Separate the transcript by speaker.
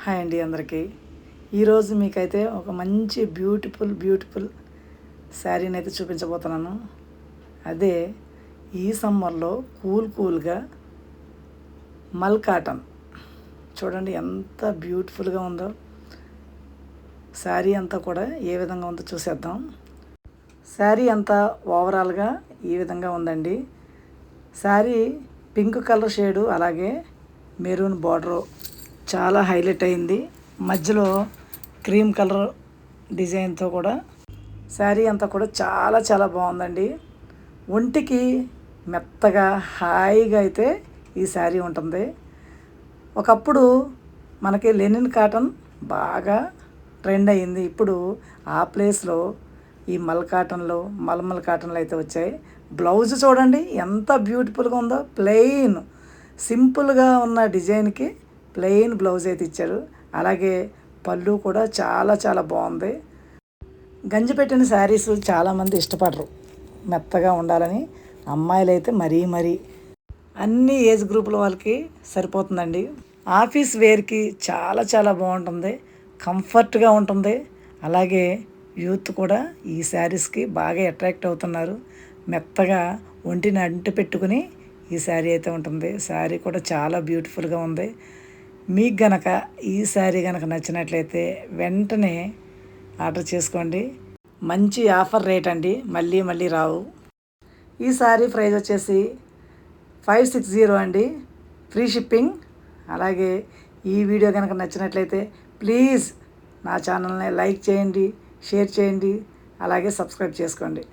Speaker 1: Hi అండి అందరికీ. ఈరోజు మీకైతే ఒక మంచి బ్యూటిఫుల్ శారీని అయితే చూపించబోతున్నాను. అదే ఈ సమ్మర్లో కూల్గా మల్ కాటన్. చూడండి ఎంత బ్యూటిఫుల్గా ఉందో. శారీ అంతా కూడా ఏ విధంగా ఉందో చూసేద్దాం. శారీ అంతా ఓవరాల్గా ఈ విధంగా ఉందండి. శారీ పింక్ కలర్ షేడు, అలాగే మెరూన్ బార్డరు చాలా హైలైట్ అయింది. మధ్యలో క్రీమ్ కలర్ డిజైన్తో కూడా శారీ అంతా కూడా చాలా బాగుందండి. ఒంటికి మెత్తగా హాయిగా అయితే ఈ శారీ ఉంటుంది. ఒకప్పుడు మనకి లెనిన్ కాటన్ బాగా ట్రెండ్ అయ్యింది. ఇప్పుడు ఆ ప్లేస్లో ఈ మల్మల్ కాటన్లు అయితే వచ్చాయి. బ్లౌజ్ చూడండి ఎంత బ్యూటిఫుల్గా ఉందో. ప్లెయిన్ సింపుల్గా ఉన్న డిజైన్కి ప్లెయిన్ బ్లౌజ్ అయితే ఇచ్చారు. అలాగే పళ్ళు కూడా చాలా బాగుంది. గంజి పెట్టిన శారీస్ చాలామంది ఇష్టపడరు, మెత్తగా ఉండాలని. అమ్మాయిలు అయితే మరీ అన్ని ఏజ్ గ్రూపుల వాళ్ళకి సరిపోతుందండి. ఆఫీస్ వేర్కి చాలా బాగుంటుంది, కంఫర్ట్గా ఉంటుంది. అలాగే యూత్ కూడా ఈ శారీస్కి బాగా అట్రాక్ట్ అవుతున్నారు. మెత్తగా ఒంటిని అంటి పెట్టుకుని ఈ శారీ అయితే ఉంటుంది. శారీ కూడా చాలా బ్యూటిఫుల్గా ఉంది. మీకు గనక ఈ శారీ కనుక నచ్చినట్లయితే వెంటనే ఆర్డర్ చేసుకోండి. మంచి ఆఫర్ రేట్ అండి, మళ్ళీ రావు. ఈ శారీ ప్రైస్ వచ్చేసి 560 అండి, ఫ్రీ షిప్పింగ్. అలాగే ఈ వీడియో కనుక నచ్చినట్లయితే ప్లీజ్ నా ఛానల్ని లైక్ చేయండి, షేర్ చేయండి, అలాగే సబ్స్క్రైబ్ చేసుకోండి.